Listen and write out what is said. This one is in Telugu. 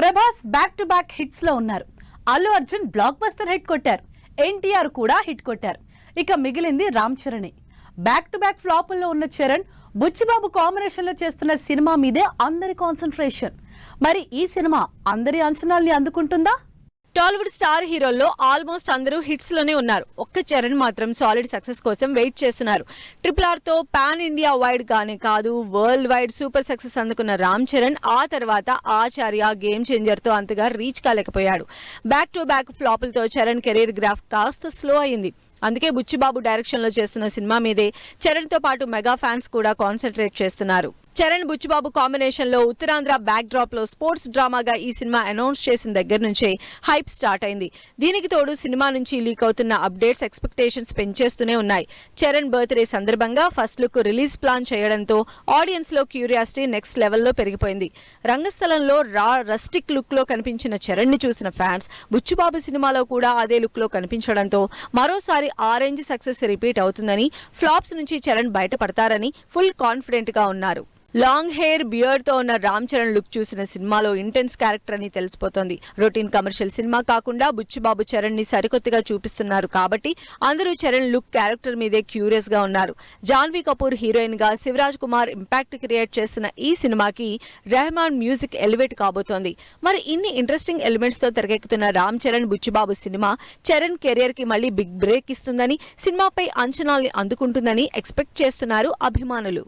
Prabhas back to back hits లో ఉన్నారు. Allu Arjun blockbuster hit కొట్టారు. ఎన్టీఆర్ కూడా హిట్ కొట్టారు. ఇక మిగిలింది Ram Charan. Back to back ఫ్లాపుల్లో ఉన్న చరణ్ బుచ్చిబాబు కాంబినేషన్ లో చేస్తున్న సినిమా మీదే అందరి కాన్సంట్రేషన్. మరి ఈ సినిమా అందరి అంచనాల్ని అందుకుంటుందా? టాలీవుడ్ స్టార్ హీరోల్లో ఆల్మోస్ట్ అందరూ హిట్స్ లోనే ఉన్నారు. ఒక్క చరణ్ మాత్రం సాలిడ్ సక్సెస్ కోసం వెయిట్ చేస్తున్నారు. RRR తో పాన్ ఇండియా వైడ్ గానే కాదు, వరల్డ్ వైడ్ సూపర్ సక్సెస్ అందుకున్న రామ్ చరణ్ ఆ తర్వాత ఆచార్య, గేమ్ చేంజర్ తో అంతగా రీచ్ కాలేకపోయాడు. బ్యాక్ టు బ్యాక్ ఫ్లాపులతో చరణ్ కెరీర్ గ్రాఫ్ కాస్త స్లో అయింది. అందుకే బుచ్చిబాబు డైరెక్షన్ లో చేస్తున్న సినిమా మీదే చరణ్ తో పాటు మెగా ఫ్యాన్స్ కూడా కాన్సన్ట్రేట్ చేస్తున్నారు. చరణ్ బుచ్చిబాబు కాంబినేషన్ లో ఉత్తరాంధ్ర బ్యాక్ డ్రాప్ లో స్పోర్ట్స్ డ్రామాగా ఈ సినిమా అనౌన్స్ చేసిన దగ్గర నుంచే హైప్ స్టార్ట్ అయింది. దీనికి తోడు సినిమా నుంచి లీక్ అవుతున్న అప్డేట్స్ ఎక్స్పెక్టేషన్స్ పెంచేస్తూనే ఉన్నాయి. చరణ్ బర్త్డే సందర్భంగా ఫస్ట్ లుక్ రిలీజ్ ప్లాన్ చేయడంతో ఆడియన్స్ లో క్యూరియాసిటీ నెక్స్ట్ లెవెల్లో పెరిగిపోయింది. రంగస్థలంలో రస్టిక్ లుక్ లో కనిపించిన చరణ్ ని చూసిన ఫ్యాన్స్ బుచ్చిబాబు సినిమాలో కూడా అదే లుక్ లో కనిపించడంతో మరోసారి ఆరెంజ్ సక్సెస్ రిపీట్ అవుతుందని, ఫ్లాప్స్ నుంచి చరణ్ బయటపడతారని ఫుల్ కాన్ఫిడెంట్ గా ఉన్నారు. లాంగ్ హెయిర్, బియర్డ్ తో ఉన్న రామ్ చరణ్ లుక్ చూసిన సినిమాలో ఇంటెన్స్ క్యారెక్టర్ అని తెలిసిపోతోంది. రొటీన్ కమర్షియల్ సినిమా కాకుండా బుచ్చిబాబు చరణ్ ని సరికొత్తగా చూపిస్తున్నారు కాబట్టి అందరూ చరణ్ లుక్, క్యారెక్టర్ మీదే క్యూరియస్ గా ఉన్నారు. జాన్వీ కపూర్ హీరోయిన్ గా శివరాజ్ కుమార్ ఇంపాక్ట్ క్రియేట్ చేస్తున్న ఈ సినిమాకి రెహమాన్ మ్యూజిక్ ఎలివేట్ కాబోతోంది. మరి ఇన్ని ఇంట్రెస్టింగ్ ఎలిమెంట్స్ తో తెరకెక్కుతున్న రామ్ చరణ్ బుచ్చిబాబు సినిమా చరణ్ కెరియర్ కి మళ్లీ బిగ్ బ్రేక్ ఇస్తుందని, సినిమాపై అంచనాల్ని అందుకుంటుందని ఎక్స్పెక్ట్ చేస్తున్నారు అభిమానులు.